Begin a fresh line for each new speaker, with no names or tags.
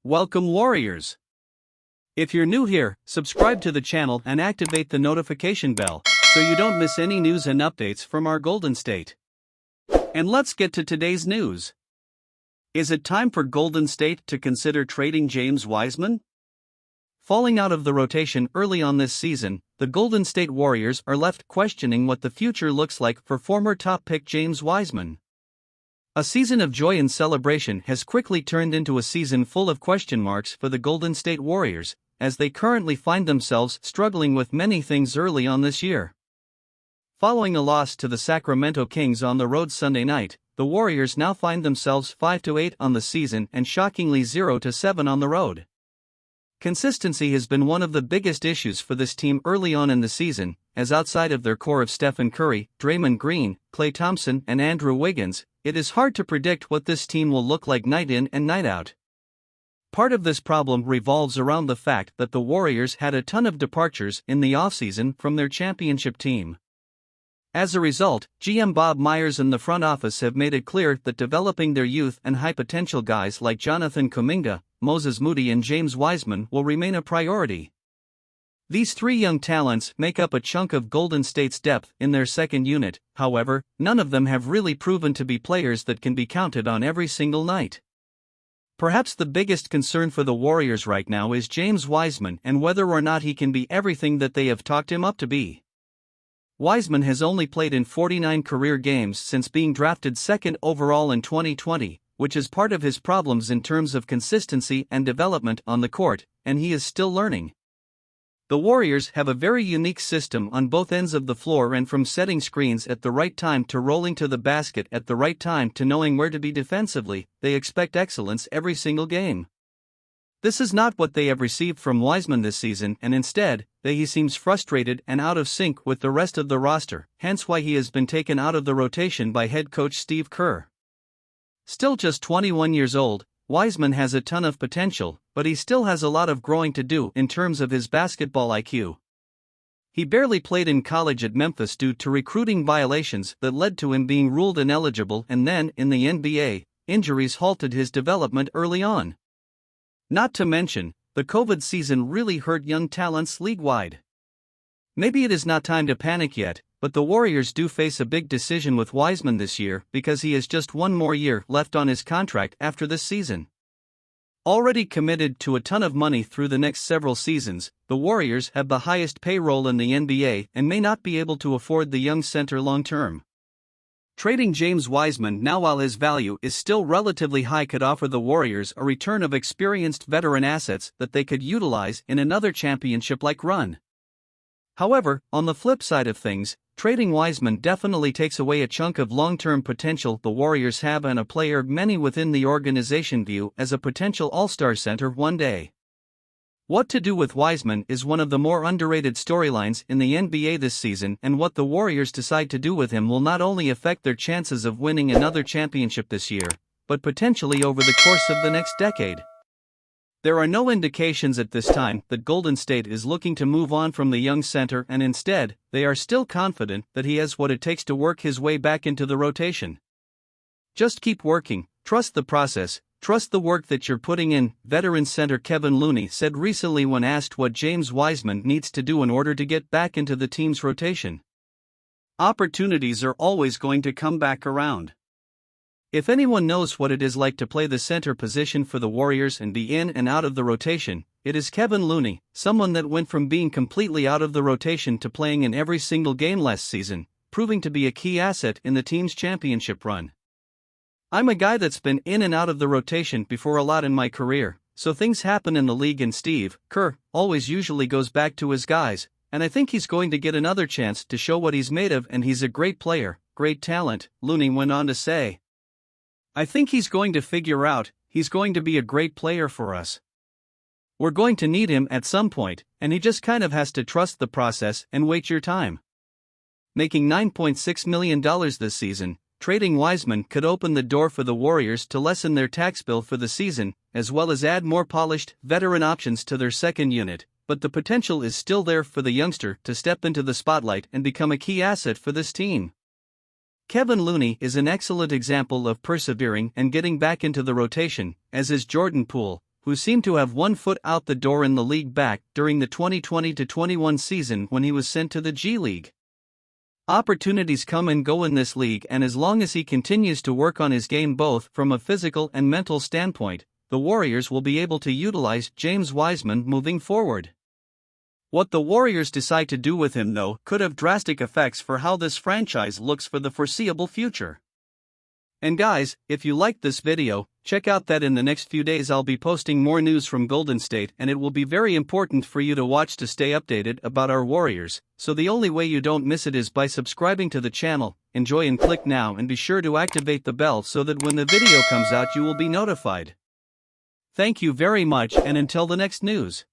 Welcome Warriors! If you're new here, subscribe to the channel and activate the notification bell, so you don't miss any news and updates from our Golden State. And let's get to today's news. Is it time for Golden State to consider trading James Wiseman? Falling out of the rotation early on this season, the Golden State Warriors are left questioning what the future looks like for former top pick James Wiseman. A season of joy and celebration has quickly turned into a season full of question marks for the Golden State Warriors, as they currently find themselves struggling with many things early on this year. Following a loss to the Sacramento Kings on the road Sunday night, the Warriors now find themselves 5-8 on the season and shockingly 0-7 on the road. Consistency has been one of the biggest issues for this team early on in the season, as outside of their core of Stephen Curry, Draymond Green, Klay Thompson and Andrew Wiggins, it is hard to predict what this team will look like night in and night out. Part of this problem revolves around the fact that the Warriors had a ton of departures in the offseason from their championship team. As a result, GM Bob Myers and the front office have made it clear that developing their youth and high potential guys like Jonathan Kuminga, Moses Moody and James Wiseman will remain a priority. These three young talents make up a chunk of Golden State's depth in their second unit. However, none of them have really proven to be players that can be counted on every single night. Perhaps the biggest concern for the Warriors right now is James Wiseman and whether or not he can be everything that they have talked him up to be. Wiseman has only played in 49 career games since being drafted second overall in 2020, which is part of his problems in terms of consistency and development on the court, and he is still learning. The Warriors have a very unique system on both ends of the floor, and from setting screens at the right time to rolling to the basket at the right time to knowing where to be defensively, they expect excellence every single game. This is not what they have received from Wiseman this season, and instead, he seems frustrated and out of sync with the rest of the roster, hence why he has been taken out of the rotation by head coach Steve Kerr. Still just 21 years old, Wiseman has a ton of potential, but he still has a lot of growing to do in terms of his basketball IQ. He barely played in college at Memphis due to recruiting violations that led to him being ruled ineligible, and then, in the NBA, injuries halted his development early on. Not to mention, the COVID season really hurt young talents league-wide. Maybe it is not time to panic yet, but the Warriors do face a big decision with Wiseman this year because he has just one more year left on his contract after this season. Already committed to a ton of money through the next several seasons, the Warriors have the highest payroll in the NBA and may not be able to afford the young center long-term. Trading James Wiseman now, while his value is still relatively high, could offer the Warriors a return of experienced veteran assets that they could utilize in another championship-like run. However, on the flip side of things, trading Wiseman definitely takes away a chunk of long-term potential the Warriors have and a player many within the organization view as a potential all-star center one day. What to do with Wiseman is one of the more underrated storylines in the NBA this season, and what the Warriors decide to do with him will not only affect their chances of winning another championship this year, but potentially over the course of the next decade. There are no indications at this time that Golden State is looking to move on from the young center, and instead, they are still confident that he has what it takes to work his way back into the rotation. Just keep working, trust the process, trust the work that you're putting in, veteran center Kevin Looney said recently when asked what James Wiseman needs to do in order to get back into the team's rotation. Opportunities are always going to come back around. If anyone knows what it is like to play the center position for the Warriors and be in and out of the rotation, it is Kevin Looney, someone that went from being completely out of the rotation to playing in every single game last season, proving to be a key asset in the team's championship run. I'm a guy that's been in and out of the rotation before a lot in my career, so things happen in the league, and Steve Kerr always usually goes back to his guys, and I think he's going to get another chance to show what he's made of, and he's a great player, great talent, Looney went on to say. I think he's going to figure out, he's going to be a great player for us. We're going to need him at some point, and he just kind of has to trust the process and wait your time. Making $9.6 million this season, trading Wiseman could open the door for the Warriors to lessen their tax bill for the season, as well as add more polished, veteran options to their second unit, but the potential is still there for the youngster to step into the spotlight and become a key asset for this team. Kevin Looney is an excellent example of persevering and getting back into the rotation, as is Jordan Poole, who seemed to have one foot out the door in the league back during the 2020-21 season when he was sent to the G League. Opportunities come and go in this league, and as long as he continues to work on his game both from a physical and mental standpoint, the Warriors will be able to utilize James Wiseman moving forward. What the Warriors decide to do with him, though, could have drastic effects for how this franchise looks for the foreseeable future. And guys, if you liked this video, check out that in the next few days I'll be posting more news from Golden State, and it will be very important for you to watch to stay updated about our Warriors, so the only way you don't miss it is by subscribing to the channel. Enjoy and click now, and be sure to activate the bell so that when the video comes out you will be notified. Thank you very much, and until the next news.